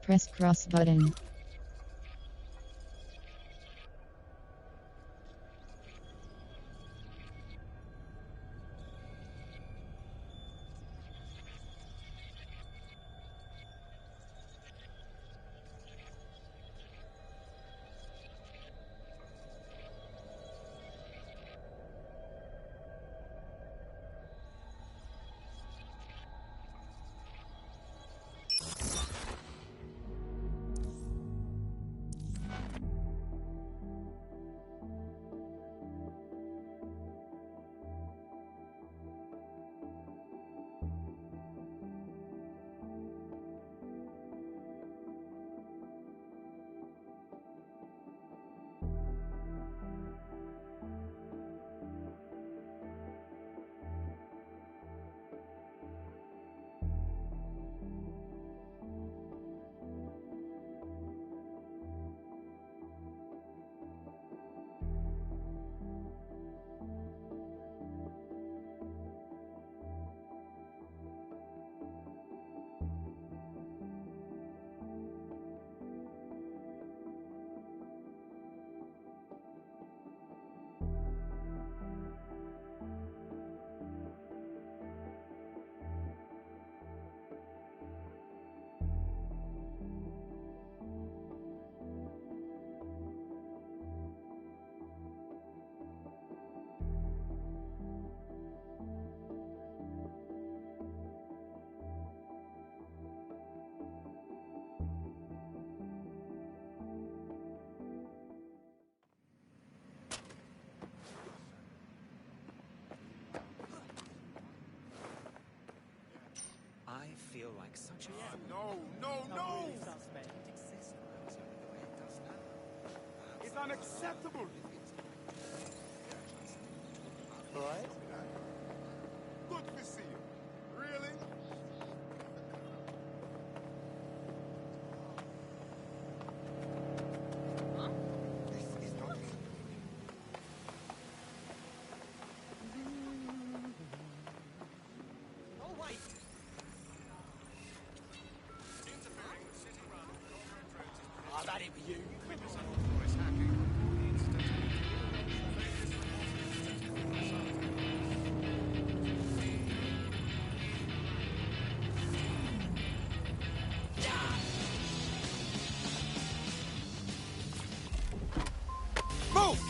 Press cross button. I feel like such a... No! It's unacceptable! Right? Good to see you. Really? This is not... Oh, wait! Oh, that ain't you.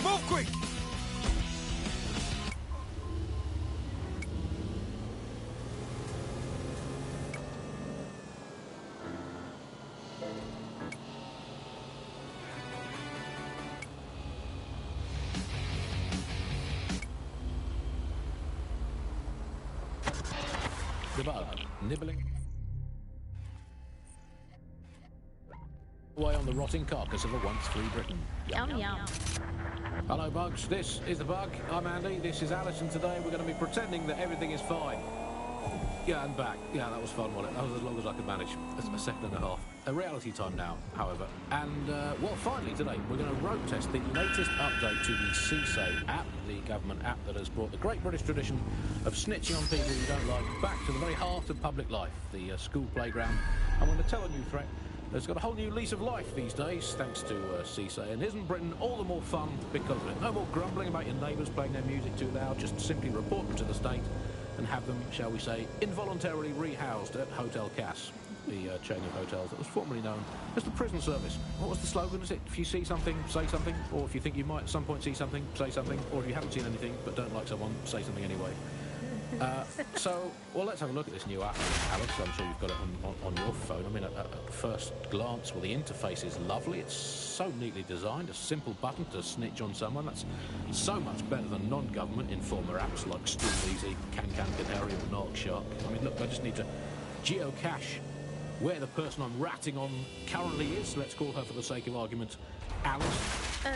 Move quick! The bug, nibbling away on the rotting carcass of a once free Britain. Yum yum. Hello, bugs. This is the bug. I'm Andy. This is Alice, and today we're going to be pretending that everything is fine. Yeah, and back. Yeah, that was fun, wasn't it? That was as long as I could manage. A second and a half. A reality time now, however. And, well, finally today, we're going to road test the latest update to the CSA app, the government app that has brought the great British tradition of snitching on people you don't like back to the very heart of public life, the school playground. And when they tell a new threat, it's got a whole new lease of life these days, thanks to CSA. And isn't Britain all the more fun because of it? No more grumbling about your neighbours playing their music too loud, just simply report them to the state and have them, shall we say, involuntarily rehoused at Hotel Cass, the chain of hotels that was formerly known as the prison service. What was the slogan? Is it, if you see something, say something? Or if you think you might at some point see something, say something? Or if you haven't seen anything but don't like someone, say something anyway. So, well, let's have a look at this new app, Alice. I'm sure you've got it on your phone. I mean, at first glance, well, the interface is lovely. It's so neatly designed. A simple button to snitch on someone. That's so much better than non-government informer apps like StoolEasy, Canary, or Narc Shark. I mean, look, I just need to geocache where the person I'm ratting on currently is. Let's call her, for the sake of argument, Alice.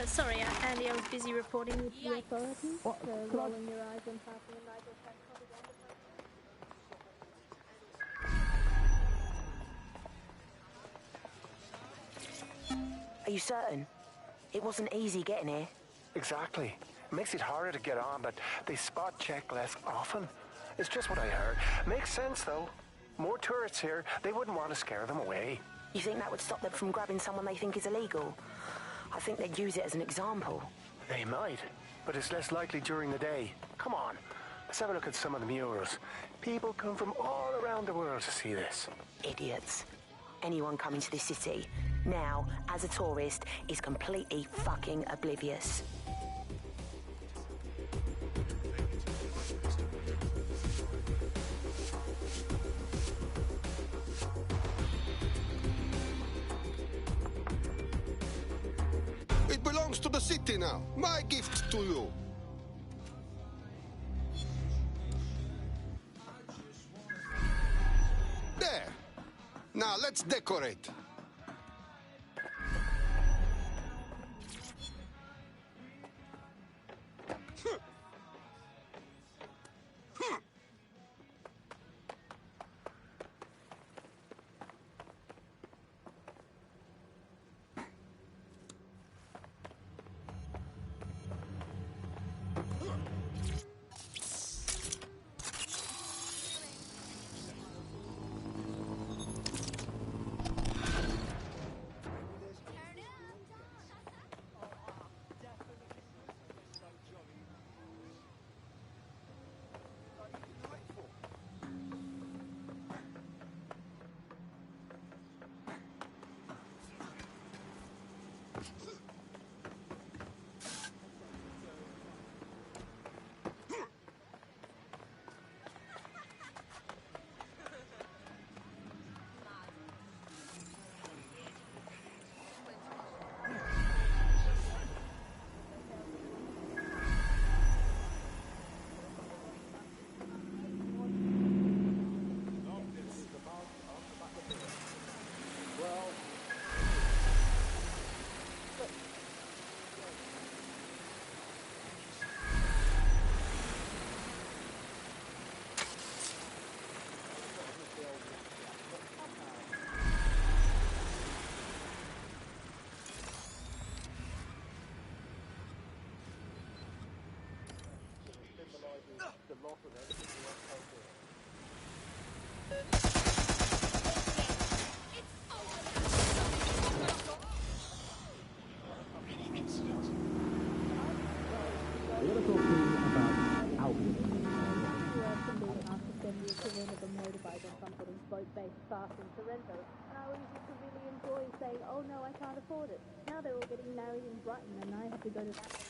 Sorry, Andy, I was busy reporting with the authorities. What? So rolling your eyes and passing a Nigel Are you certain? It wasn't easy getting here. Exactly. It makes it harder to get on, but they spot check less often. It's just what I heard. Makes sense, though. More tourists here, they wouldn't want to scare them away. You think that would stop them from grabbing someone they think is illegal? I think they'd use it as an example. They might, but it's less likely during the day. Come on, let's have a look at some of the murals. People come from all around the world to see this. Idiots. Anyone coming to this city, now, as a tourist, is completely fucking oblivious. It belongs to the city now. My gift to you. There. Now let's decorate. Fast in Sorrento, and I used to really enjoy saying, oh no, I can't afford it. Now they're all getting married in Brighton, and I have to go to that.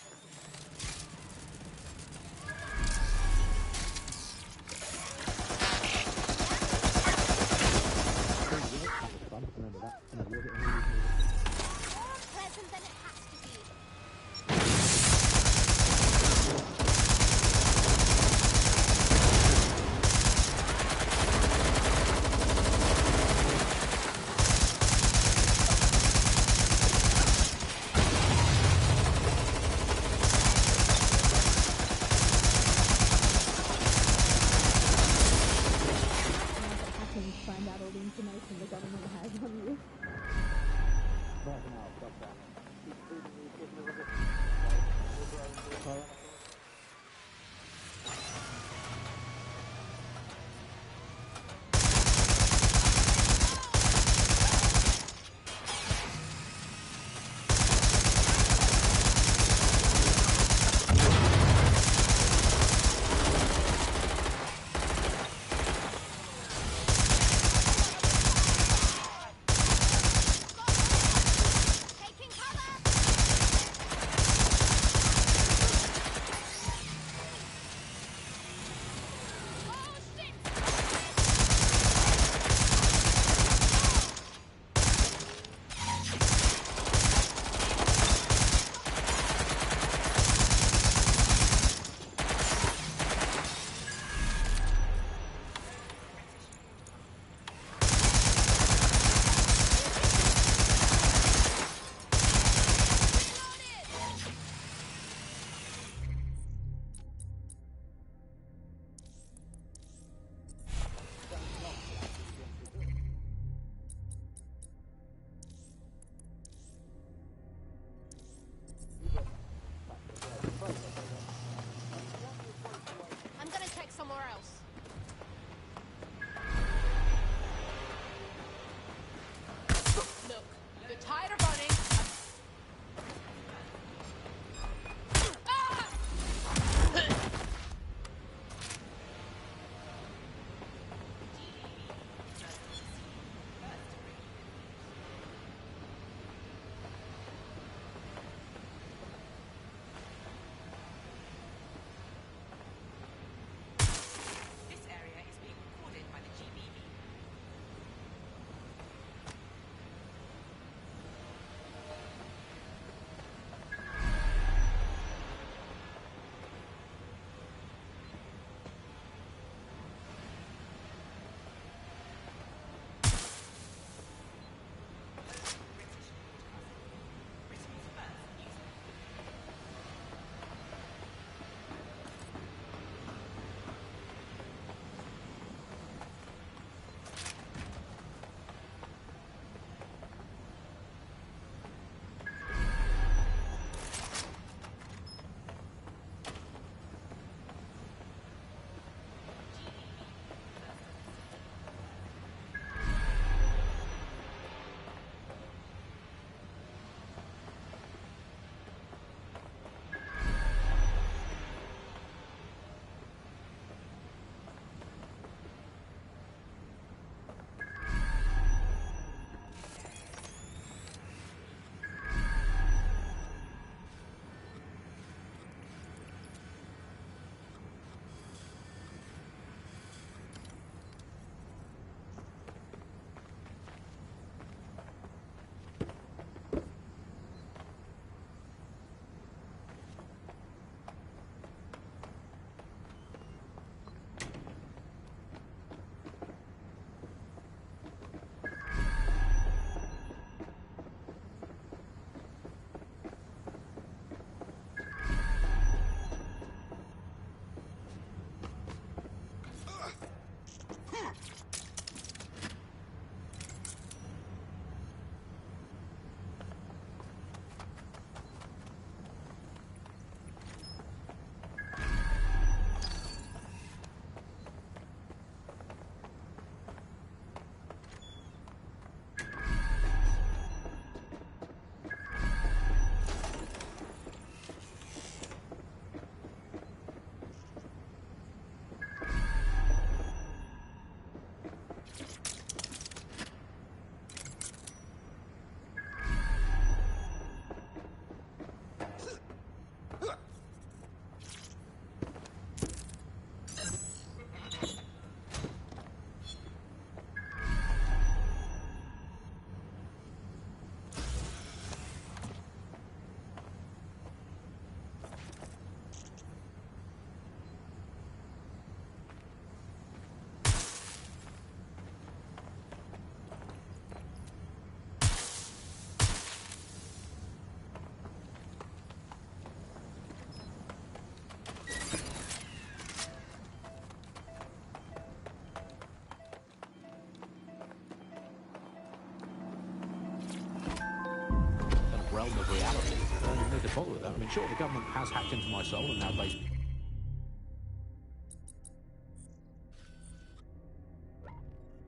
of reality. I don't even need to bother with that. I mean, sure, the government has hacked into my soul and now based...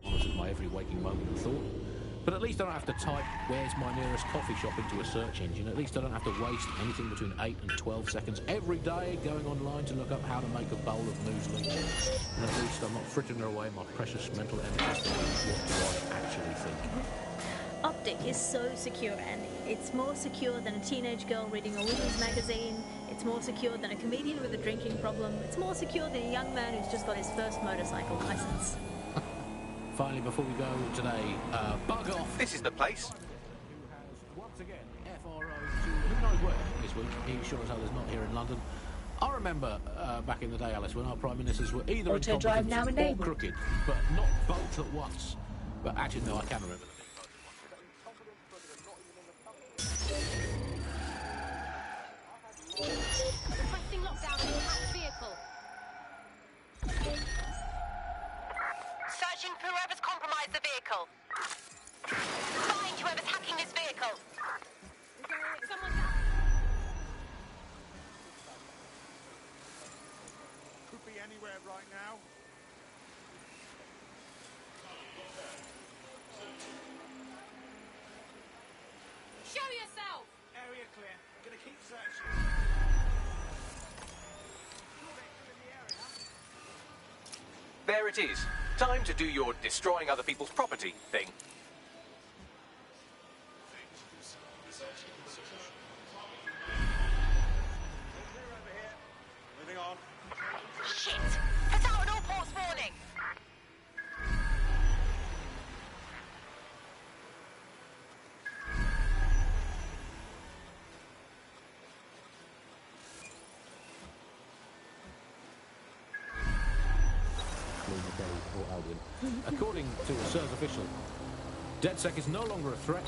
monitors my every waking moment and thought. But at least I don't have to type, where's my nearest coffee shop into a search engine. At least I don't have to waste anything between 8 and 12 seconds every day going online to look up how to make a bowl of muesli. And at least I'm not frittering away my precious mental energy thinking, what do I actually think? Optic is so secure, Andy. It's more secure than a teenage girl reading a women's magazine. It's more secure than a comedian with a drinking problem. It's more secure than a young man who's just got his first motorcycle license. Finally, before we go today, bug off. This is the place. Once again, FRO to who knows where this week. He sure as hell is not here in London. I remember back in the day, Alice, when our prime ministers were either incompetent or crooked, but not both at once. But actually, no, I can remember them. Requesting lockdown on the hacked vehicle. Searching for whoever's compromised the vehicle. Find whoever's hacking this vehicle. Someone's out. Could be anywhere right now. Show yourself! Area clear. Gonna keep searching. There it is. Time to do your destroying other people's property thing. Moving on. Shit! Put out an all ports warning. According to a CERS official, DedSec is no longer a threat.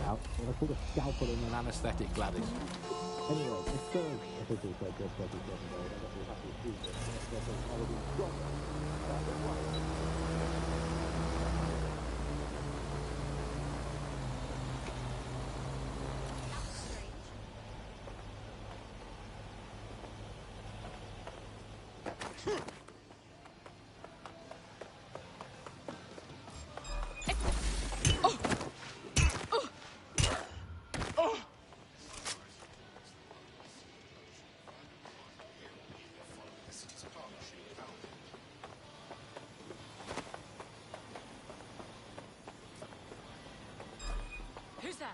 Out. What I call a scalpel and an anaesthetic, Gladys. Anyway, it's CERS official said DedSec is getting very happy to do this. Who's there?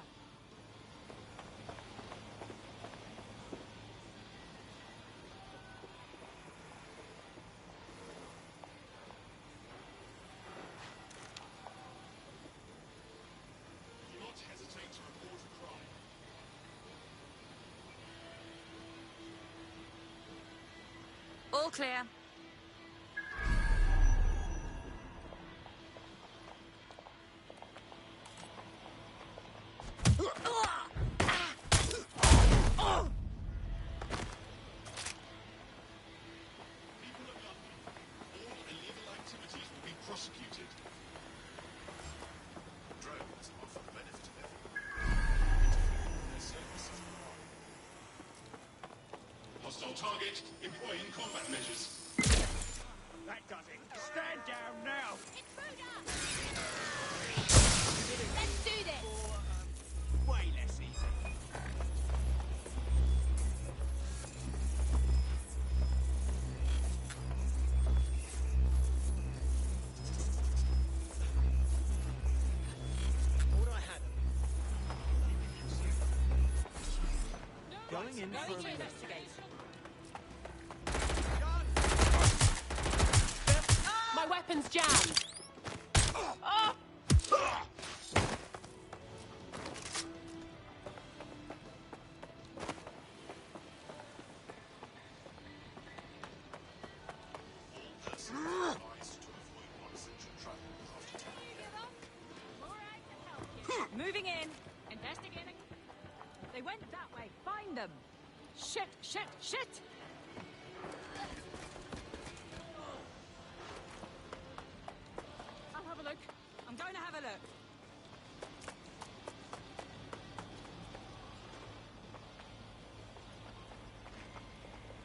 Do not hesitate to report a crime. All clear. Prosecuted. Drones are for the benefit of everyone. Their services. Hostile target, employing combat measures. That does it. Stand down now. Let's do this. Way less easy. Going in for a minute. Investigate. My weapon's jammed. Moving in. Investigating. They went that way. Find them. Shit, shit, shit! look.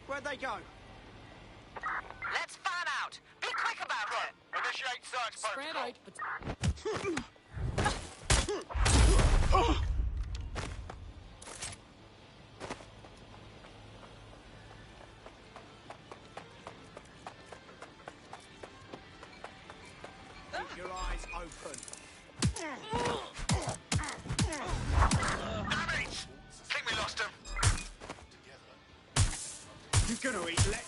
Where'd they go? Let's find out. Be quick about it. Initiate search Spread protocol. out, but... Keep your eyes open. Damn it! Think we lost him. You're gonna eat let.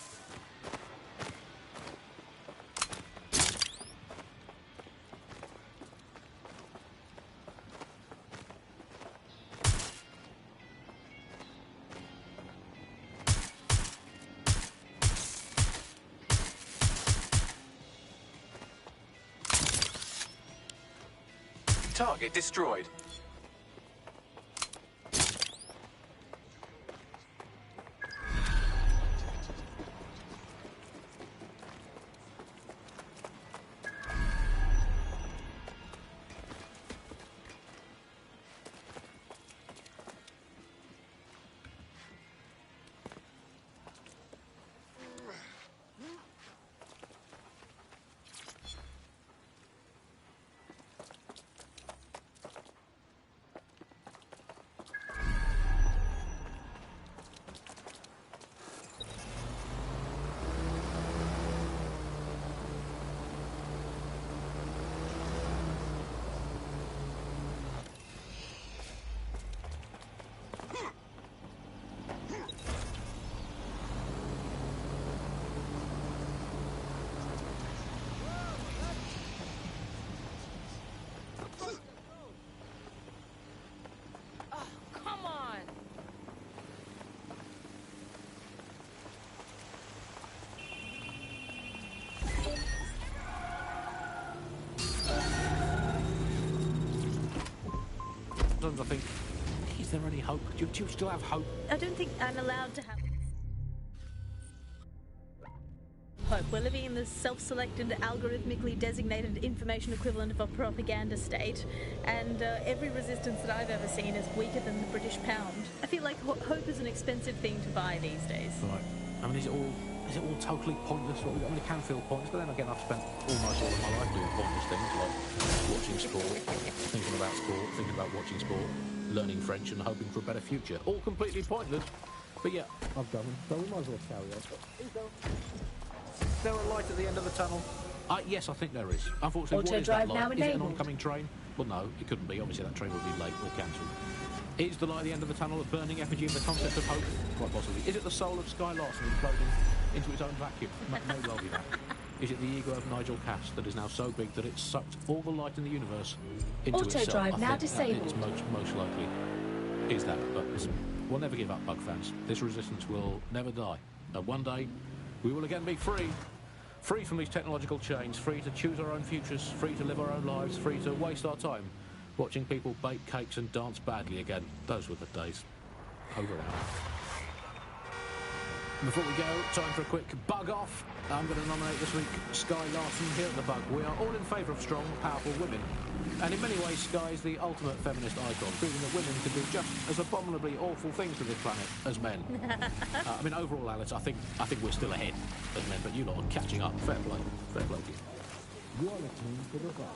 Target destroyed. Come on! Sometimes I think, is there any hope? Do you still have hope? I don't think I'm allowed to have hope. We're living in the self-selected, algorithmically designated information equivalent of a propaganda state, and every resistance that I've ever seen is weaker than the British pound. I feel like hope is an expensive thing to buy these days. Right. I mean, is it all totally pointless? I mean, it can feel pointless, but then again, I've spent almost all of my life doing pointless things, like watching sport, thinking about sport, thinking about watching sport, learning French and hoping for a better future. All completely pointless. But yeah, I've done them, so we might as well carry on. Is there a light at the end of the tunnel? Yes, I think there is. Unfortunately, what is that light? Is it an oncoming train? Well, no, it couldn't be. Obviously, that train would be late or cancelled. Is the light at the end of the tunnel a burning effigy of the concept of hope? Quite possibly. Is it the soul of Sky Larson imploding into its own vacuum? May well be that. Is it the ego of Nigel Cass that is now so big that it's sucked all the light in the universe into itself? Auto drive now I think disabled. it's most likely is that. But listen, we'll never give up, Bug fans. This resistance will never die. And one day, we will again be free. Free from these technological chains, free to choose our own futures, free to live our own lives, free to waste our time watching people bake cakes and dance badly again. Those were the days. Over and out. Before we go, time for a quick bug off. I'm going to nominate this week Sky Larson here at the Bug. We are all in favour of strong, powerful women. And in many ways, Sky is the ultimate feminist icon, proving that women can do just as abominably awful things to this planet as men. I mean, overall, Alice, I think we're still ahead as men, but you lot are catching up. Fair play. Fair play to you. You're listening to the Bug.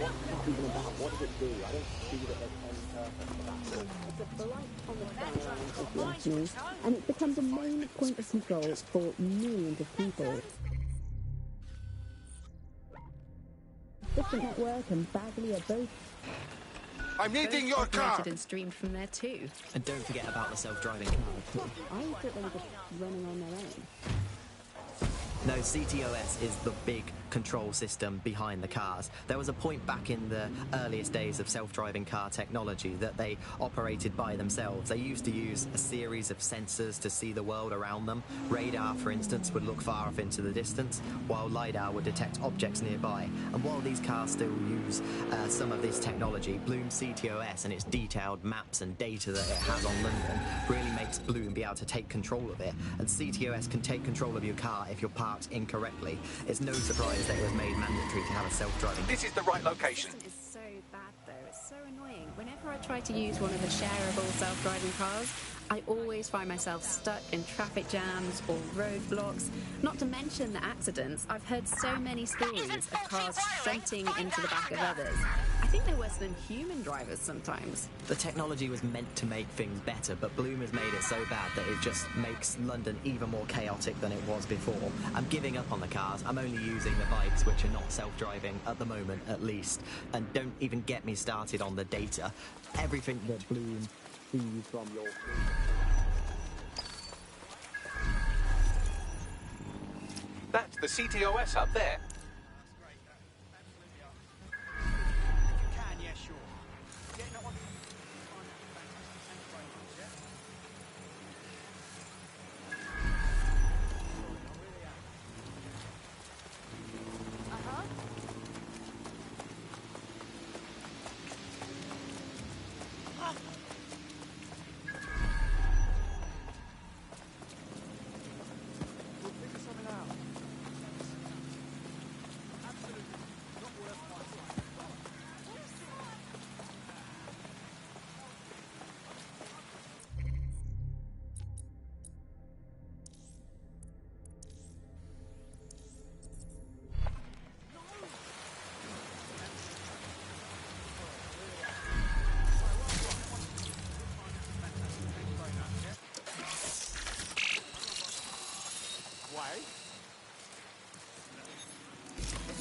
What's that even about? What does it do? I don't see that there's any purpose for that. It's a blight on the skyline, if you ask me, and it's become the main point of control for millions of people. Different Network and Bagley are both... I'm needing your car! And streamed from there too. And don't forget about the self-driving car. I thought they were just running on their own. No, CTOS is the big control system behind the cars. There was a point back in the earliest days of self-driving car technology that they operated by themselves. They used to use a series of sensors to see the world around them. Radar, for instance, would look far off into the distance, while LiDAR would detect objects nearby. And while these cars still use some of this technology, Bloom's CTOS and its detailed maps and data that it has on London really makes Bloom be able to take control of it. And CTOS can take control of your car if you're parked incorrectly. It's no surprise that it was made mandatory to have a self-driving. This is the right location. It's so bad though, it's so annoying. Whenever I try to use one of the shareable self-driving cars, I always find myself stuck in traffic jams or roadblocks. Not to mention the accidents. I've heard so many stories of cars shunting into the back of others. I think they're worse than human drivers sometimes. The technology was meant to make things better, but Bloom has made it so bad that it just makes London even more chaotic than it was before. I'm giving up on the cars. I'm only using the bikes, which are not self-driving at the moment, at least. And don't even get me started on the data. Everything that Bloom sees from your... That's the CTOS up there.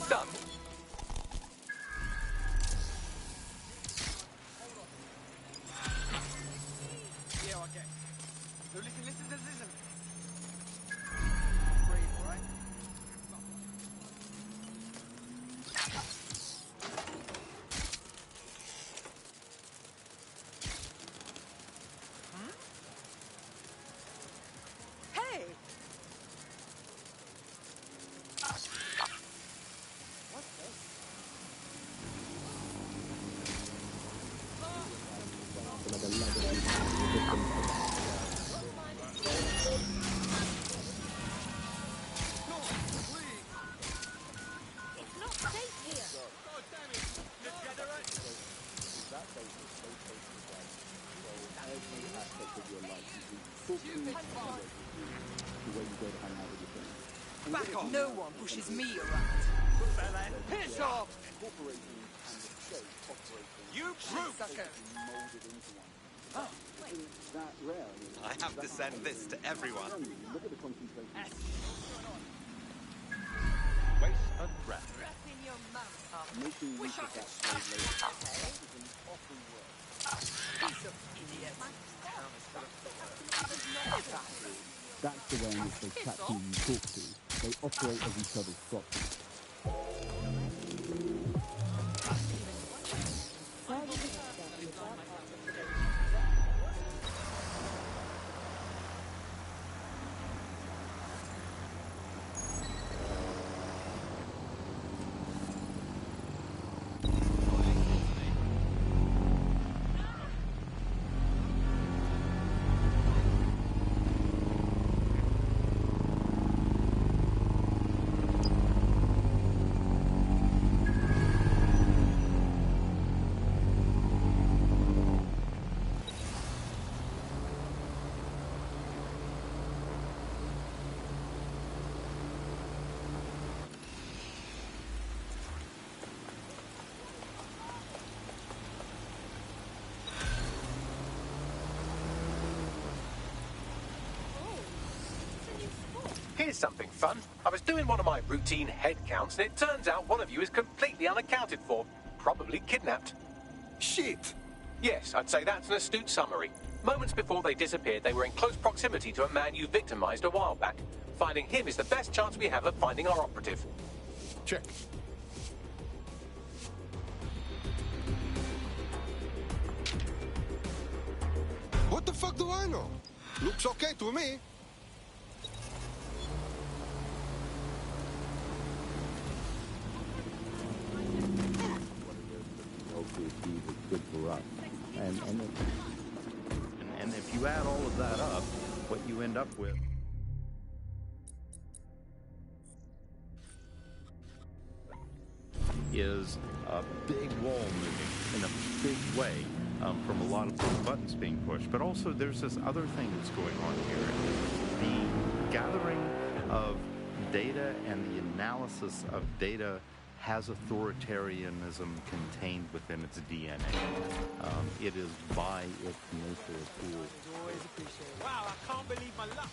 Done. Yeah, okay. So listen. Brave, all right? Hey! Back off! No one pushes me around. Piss off! You brute! I have to send this to everyone. Waste and breath. Breath in your mouth, Tom. Wish I could slap you, piece of idiot. That's the way in which they track who you talk to. They operate as each other's property. Here's something fun. I was doing one of my routine head counts, and it turns out one of you is completely unaccounted for. Probably kidnapped. Shit! Yes, I'd say that's an astute summary. Moments before they disappeared, they were in close proximity to a man you victimized a while back. Finding him is the best chance we have of finding our operative. Check. What the fuck do I know? Looks okay to me. is good for us. And if you add all of that up, what you end up with is a big wall moving in a big way from a lot of those buttons being pushed. But also there's this other thing that's going on here. The gathering of data and the analysis of data has authoritarianism contained within its DNA. It is by its nature a tool. Wow, I can't believe my luck.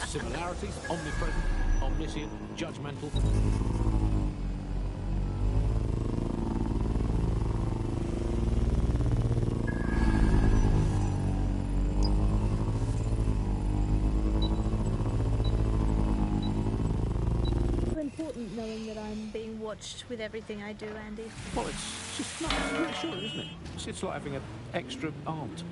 Similarities, omnipresent, omniscient, judgmental. It's important knowing that I'm being watched with everything I do, Andy. Well, it's just not reassuring, isn't it? It's like having an extra aunt.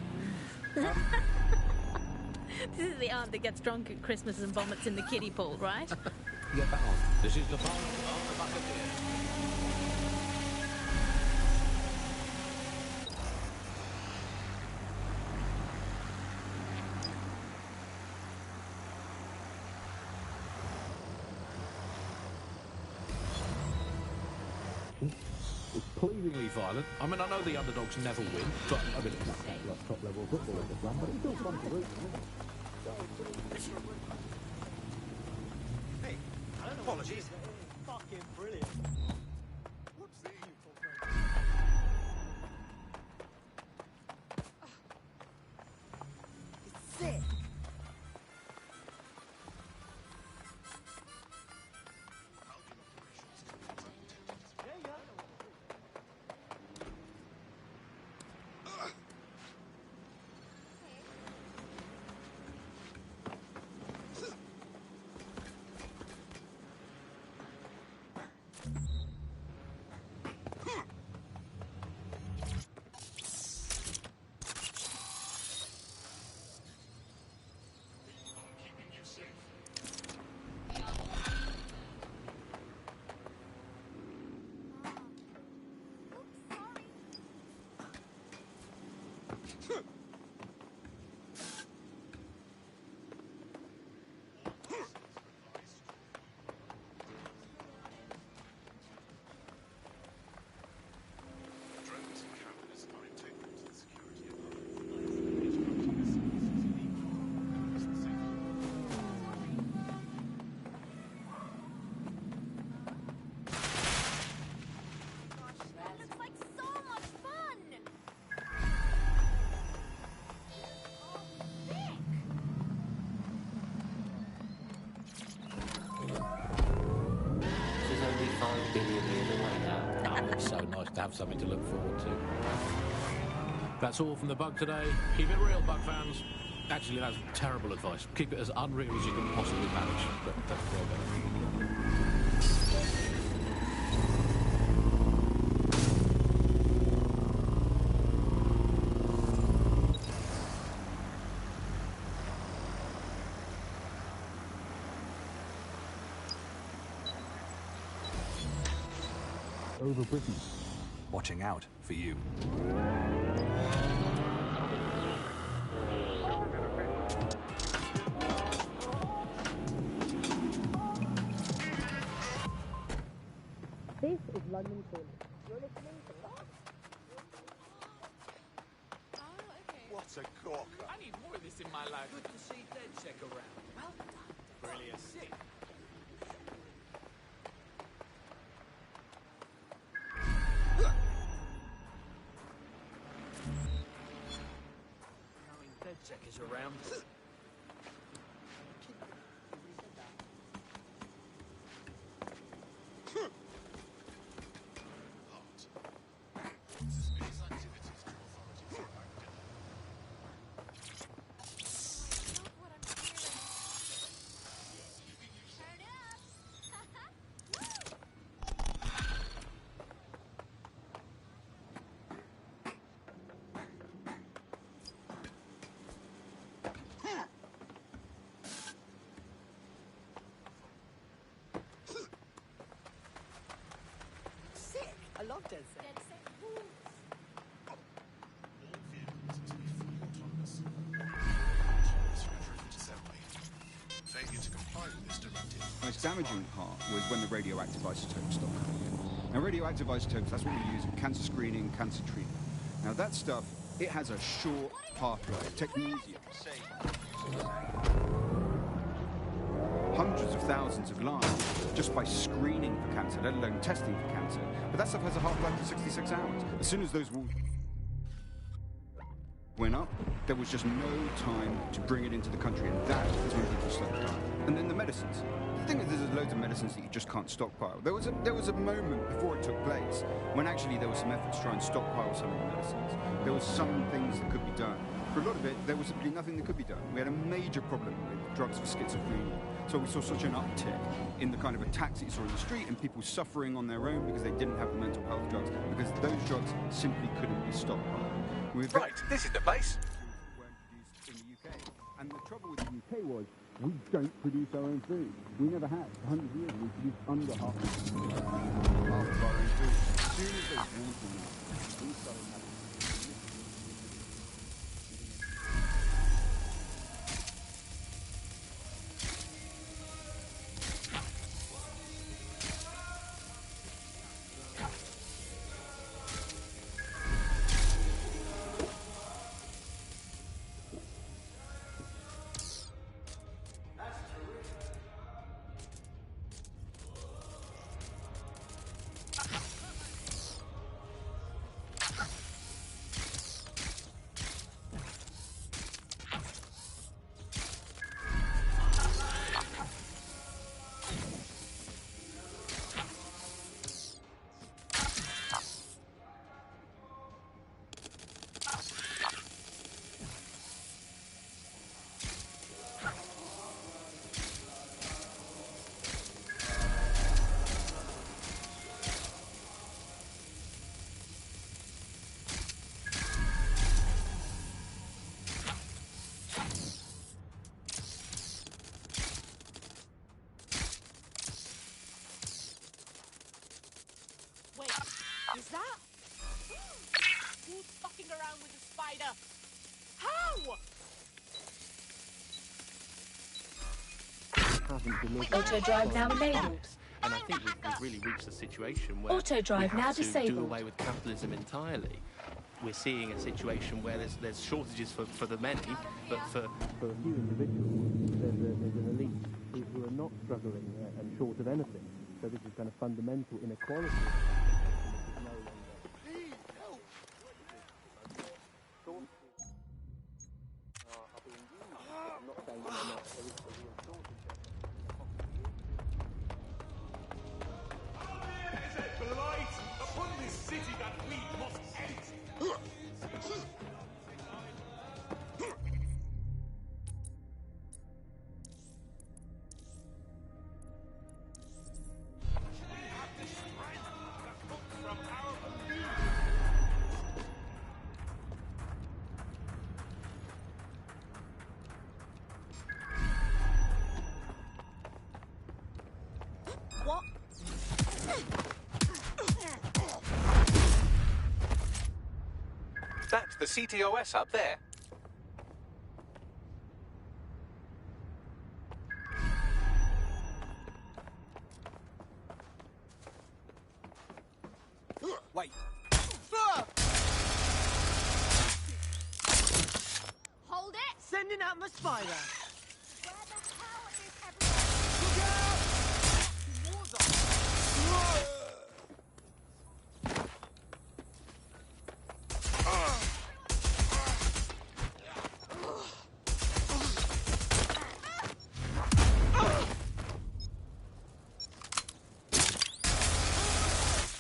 This is the aunt that gets drunk at Christmas and vomits in the kiddie pool, right? Get that on. This is the final of the Buccaneer. It's pleasingly violent. I mean, I know the underdogs never win, but I mean, it's not like top level football at this run, but it's still fun to root. Hey, apologies. Fucking brilliant. Sick. It's so nice to have something to look forward to. That's all from the Bug today. Keep it real, Bug fans. Actually, that's terrible advice. Keep it as unreal as you can possibly manage. But that's well better. Over Britain. Watching out for you. This is London Calling. You're listening to London. What a corker. I need more of this in my life. Good to see Dead check around. Well done. Brilliant. Sick. Knowing Dead check is around. Sick. I love Dead Set. Failure to comply with this directive. The most damaging part was when the radioactive isotopes stopped coming in. Now, radioactive isotopes, that's what we use in cancer screening, cancer treatment. Now, that stuff, it has a short pathway, technetium. Hundreds of thousands of lives just by screening for cancer, let alone testing for cancer. But that stuff has a half-life of 66 hours. As soon as those walls went up, there was just no time to bring it into the country, and that is when people started dying. And then the medicines. The thing is, there's loads of medicines that you just can't stockpile. There was a moment before it took place when actually there was some effort to try and stockpile some of the medicines. There was some things that could be done. For a lot of it, there was simply nothing that could be done. We had a major problem with drugs for schizophrenia. So we saw such an uptick in the kind of attacks that you saw in the street and people suffering on their own because they didn't have the mental health drugs, because those drugs simply couldn't be stockpiled. Right, this is the place. Weren't produced in the UK. And the trouble with the UK was we don't produce our own food. We never have. For hundreds of years, we produced under half of our own food. As soon as those wars went up, we started having Wait, is that? Who's fucking around with the spider? Haven't delivered. Auto drive now enabled. And I think we've really reached a situation where Auto drive we now have to do disabled. away with capitalism entirely. We're seeing a situation where there's shortages for the many, but for a few individuals, there's an elite who are not struggling and short of anything. So this is kind of fundamental inequality. Is a blight upon this city that we must end. What? That's the CTOS up there. Wait. Hold it! Sending out my spider. Where the hell is everyone? Look out! War zone.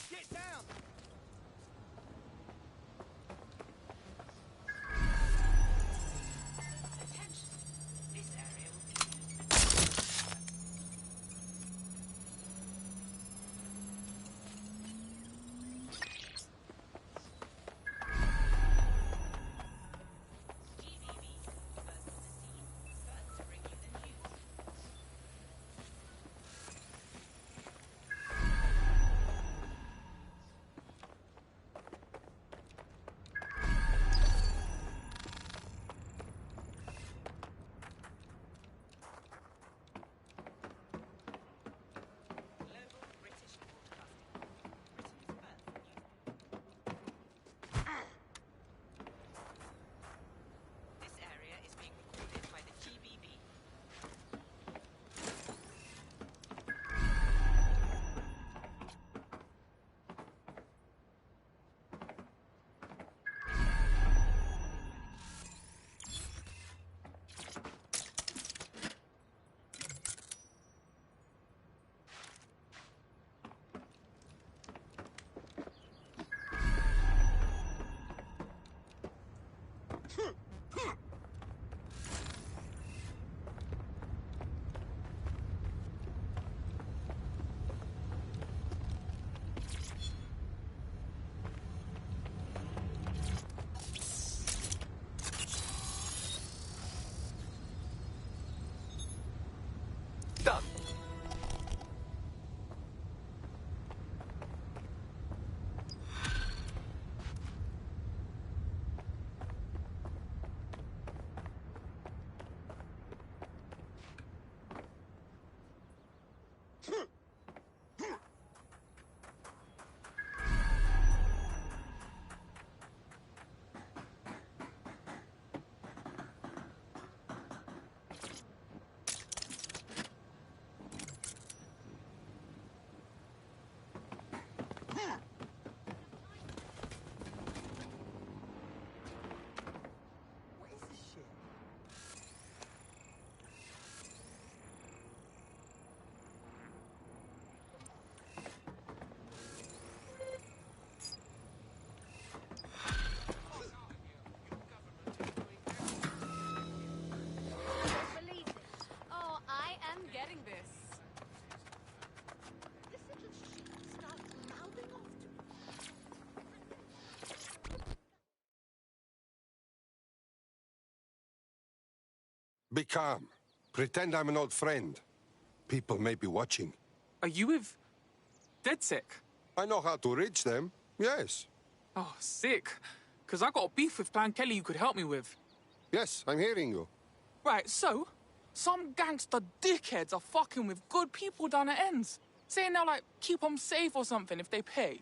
Get down! This area is being recorded by the GBB. Done. What is this shit? Believe it. Oh, I am getting this. This little shit starts mouthing off to me. Be calm. Pretend I'm an old friend. People may be watching. Are you with DeadSec? I know how to reach them, yes. Oh, sick. Because I got a beef with Plan Kelly you could help me with. Yes, I'm hearing you. Right, so, some gangster dickheads are fucking with good people down at ends, saying they'll, like, keep them safe or something if they pay.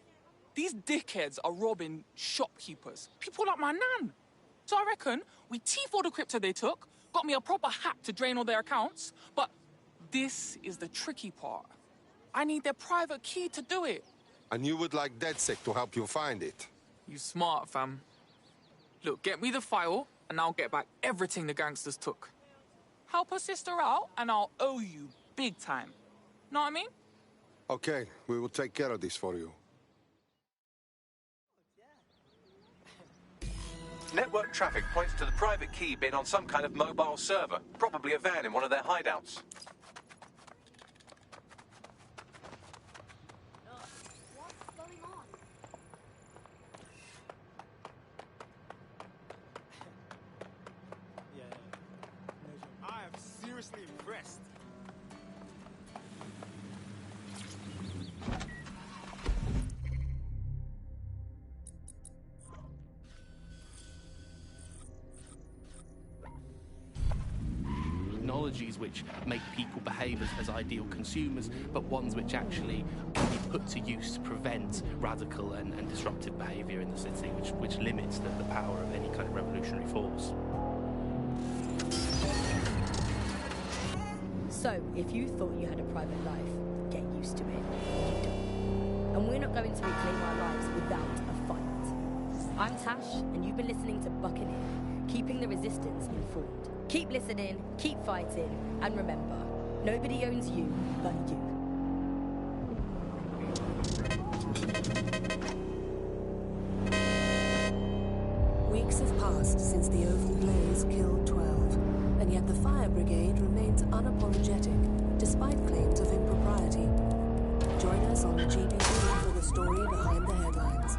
These dickheads are robbing shopkeepers, people like my nan. So I reckon we thief all the crypto they took, got me a proper hack to drain all their accounts, but this is the tricky part. I need their private key to do it. And you would like DedSec to help you find it? You smart, fam. Look, get me the file, and I'll get back everything the gangsters took. Help her sister out, and I'll owe you big time. Know what I mean? Okay, we will take care of this for you. Network traffic points to the private key being on some kind of mobile server, probably a van in one of their hideouts. I am seriously impressed. Technologies which make people behave as ideal consumers, but ones which actually can be put to use to prevent radical and disruptive behaviour in the city, which limits the power of any kind of revolutionary force. So, if you thought you had a private life, get used to it. You don't. And we're not going to reclaim our lives without a fight. I'm Tash, and you've been listening to Buccaneer, keeping the resistance informed. Keep listening, keep fighting, and remember, nobody owns you but you. Weeks have passed since the Oval Blaze killed 12, and yet the Fire Brigade remains unapologetic, despite claims of impropriety. Join us on GBC for the story behind the headlines.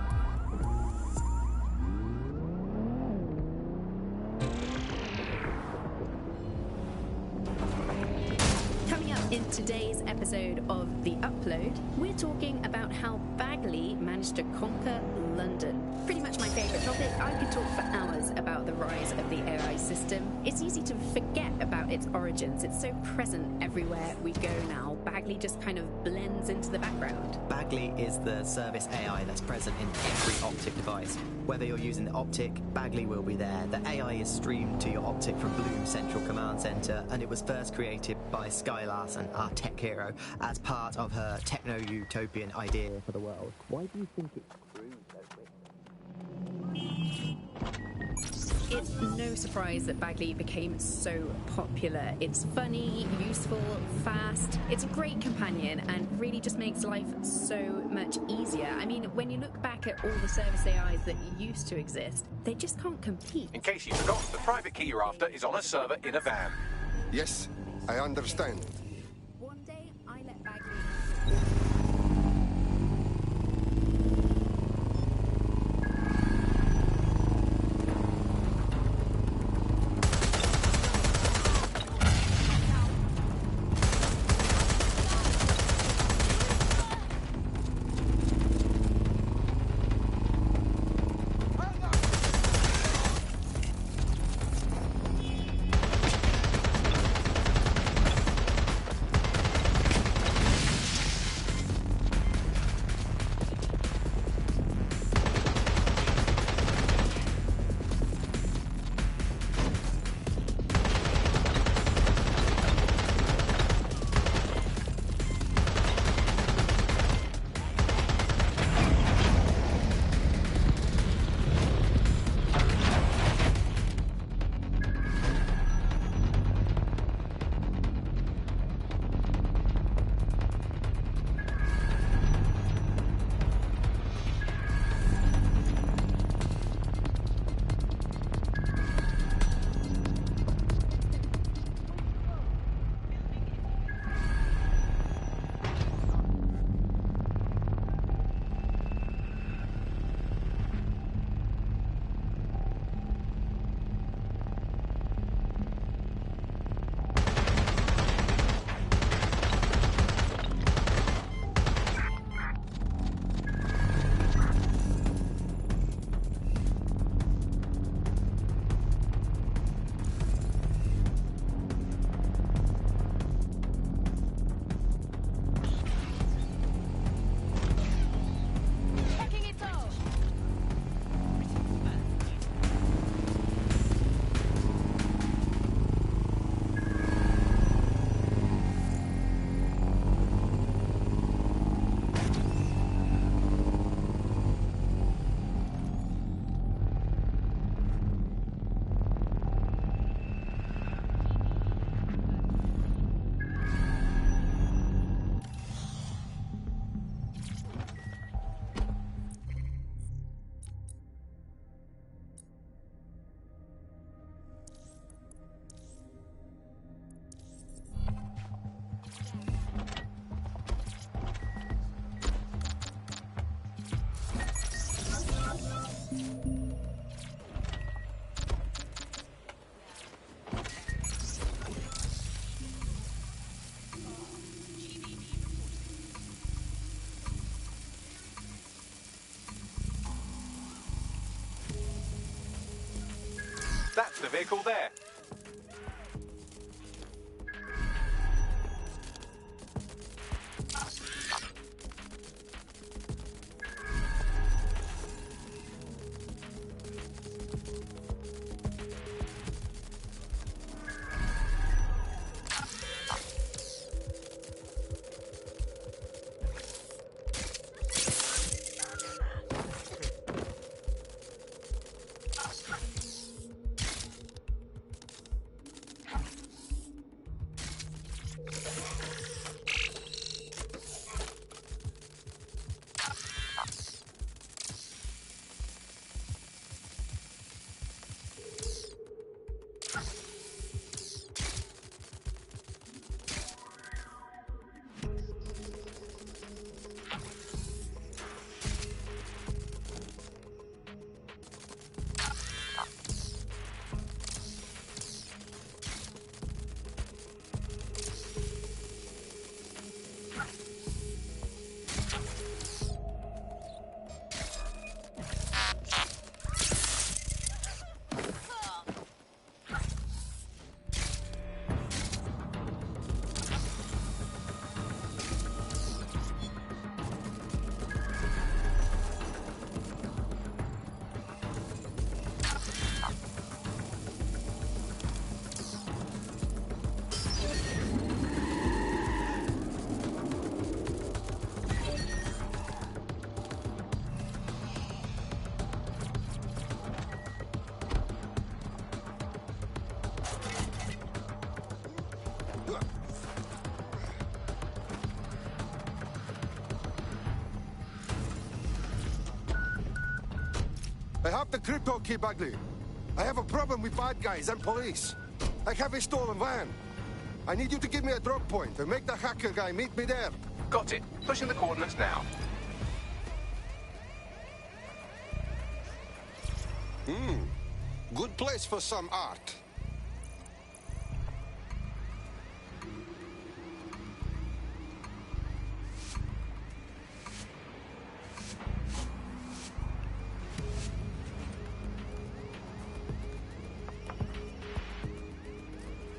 Coming up in today's episode of The Upload, we're talking about how Bagley managed to conquer London. Pretty much my favourite topic. I could talk for hours about the rise of the AI system. It's easy to forget about its origins. It's so present everywhere we go now. Bagley just kind of blends into the background. Bagley is the service AI that's present in every Optic device. Whether you're using the Optic, Bagley will be there. The AI is streamed to your Optic from Bloom's Central Command Center, and it was first created by Sky Larson, our tech hero, as part of her techno-utopian idea for the world. Why do you think it's true, It's no surprise that Bagley became so popular. It's funny, useful, fast. It's a great companion and really just makes life so much easier. I mean, when you look back at all the service AIs that used to exist, they just can't compete. In case you forgot, the private key you're after is on a server in a van. Yes, I understand. One day, I let Bagley... That's the vehicle there. I have the crypto key, Bagley. I have a problem with bad guys and police. I have a stolen van. I need you to give me a drop point and make the hacker guy meet me there. Got it. Pushing the coordinates now. Good place for some art.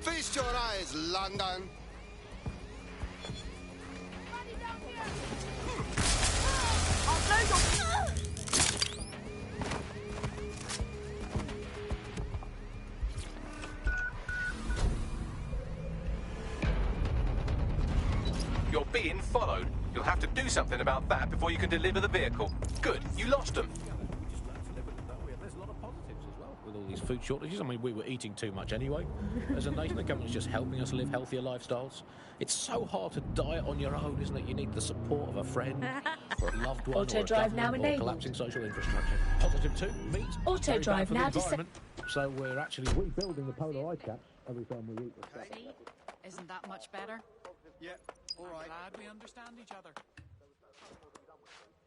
Feast your eyes, London. You're being followed. You'll have to do something about that before you can deliver the vehicle. Good, you lost them. There's a lot of positives as well with all these food shortages. I mean, we were eating too much anyway. As a nation, the government's just helping us live healthier lifestyles. It's so hard to diet on your own, isn't it? You need the support of a friend, or a loved one, Auto or a drive now government, or enabled. collapsing social infrastructure. Positive too, meat. Auto very bad drive for the now environment. So we're actually rebuilding the polar ice caps every time we eat. See? Isn't that much better? Yeah, all right. Glad we understand each other.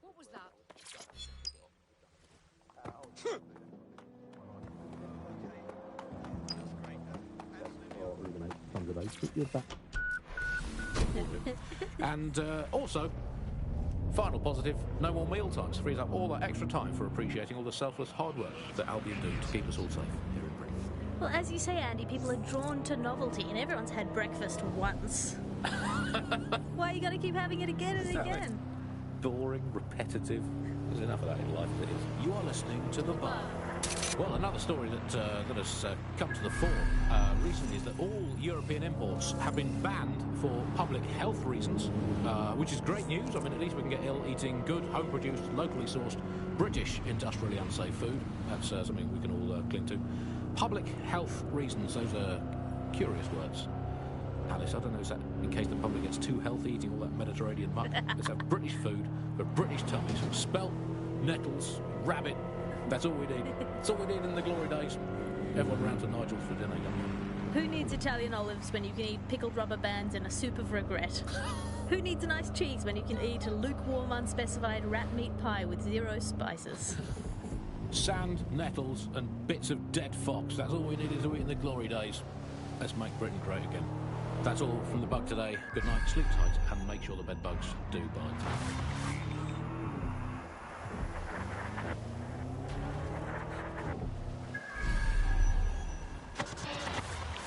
What was that? And also, final positive, no more meal times. Frees up all that extra time for appreciating all the selfless hard work that Albion do to keep us all safe here in Britain. Well, as you say, Andy, people are drawn to novelty, and everyone's had breakfast once. Why you gotta keep having it again and Exactly. again? Boring, repetitive. There's enough of that in life as it is. You are listening to The Bar. Well, another story that has come to the fore recently is that all European imports have been banned for public health reasons, which is great news. I mean, at least we can get ill eating good, home-produced, locally sourced, British, industrially unsafe food. That's something we can all cling to. Public health reasons, those are curious words. Alice, I don't know, is that in case the public gets too healthy eating all that Mediterranean muck? Let's have British food for British tummies. Spelt, nettles, rabbit. That's all we need. That's all we need in the glory days. Everyone round to Nigel's for dinner, young. Who needs Italian olives when you can eat pickled rubber bands and a soup of regret? Who needs a nice cheese when you can eat a lukewarm, unspecified rat meat pie with 0 spices? Sand, nettles, and bits of dead fox. That's all we needed to eat in the glory days. Let's make Britain great again. That's all from The Bug today. Good night, sleep tight, and make sure the bed bugs do bite.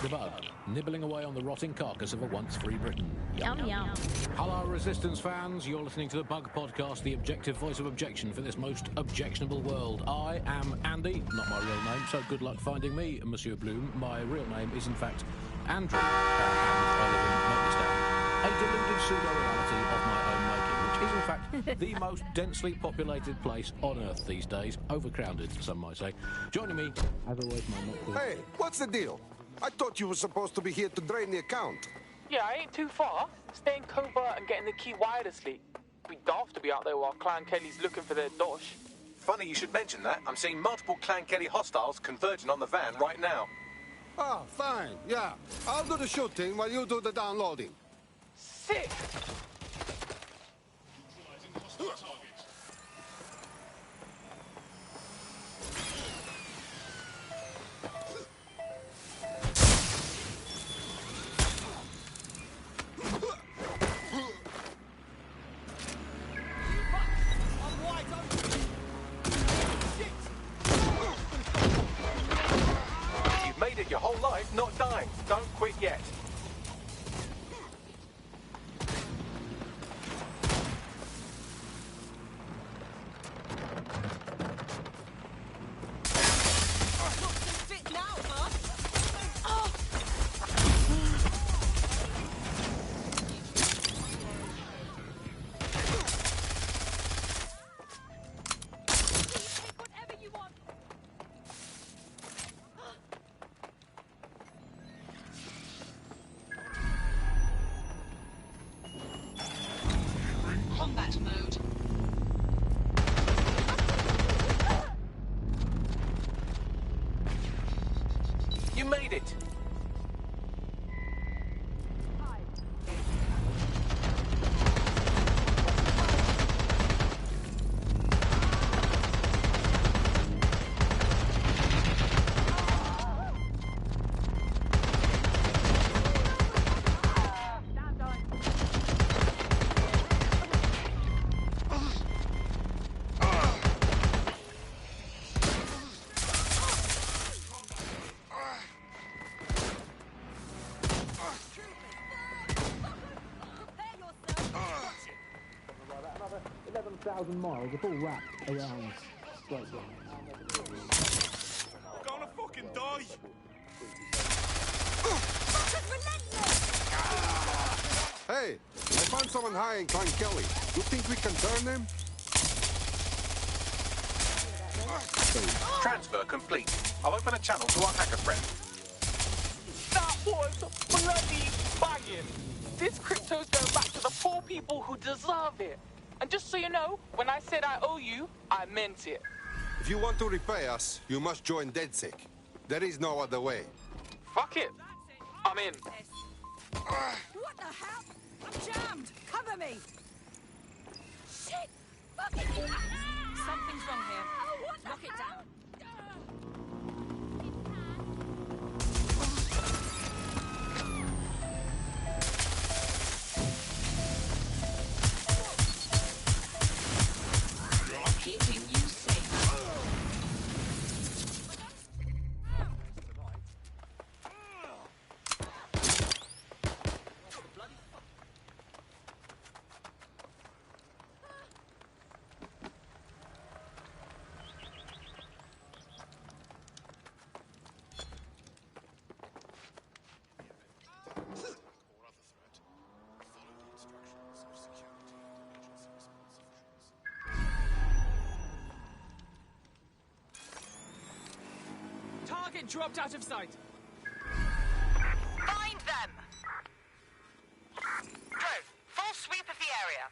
the Bug, nibbling away on the rotting carcass of a once free Britain. Yum, yum. Hello, Resistance fans. You're listening to the Bug Podcast, the objective voice of objection for this most objectionable world. I am Andy, not my real name, so good luck finding me, Monsieur Bloom. My real name is, in fact, Andrew, and I live in Nottingham, a deluded pseudo-reality of my own making, which is, in fact, the most densely populated place on Earth these days. Overcrowded, some might say. Joining me, as always, my not. Hey, what's the deal? I thought you were supposed to be here to drain the account. Yeah, I ain't too far. Staying covert and getting the key wirelessly. Be daft to be out there while Clan Kelly's looking for their dosh. Funny you should mention that. I'm seeing multiple Clan Kelly hostiles converging on the van right now. Ah, fine, yeah. I'll do the shooting while you do the downloading. Sick! You've made it your whole life not dying. Don't quit yet. Combat mode. You made it. Another 11,000 miles of all wrapped around straight down. Gonna fucking die! Hey, I found someone high in Clan Kelly. You think we can turn them? Transfer complete. I'll open a channel to our hacker friend. That was bloody banging! This crypto's going back to the poor people who deserve it. And just so you know, when I said I owe you, I meant it. If you want to repay us, you must join DedSec. There is no other way. Fuck it. I'm in. What the hell? I'm jammed! Cover me! Shit! Fucking... Something's wrong here. Lock it down. Keeping you safe. Target dropped out of sight. Find them! Drone, full sweep of the area.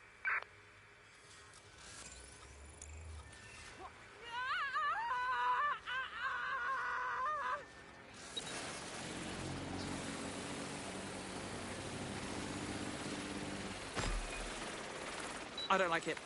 I don't like it.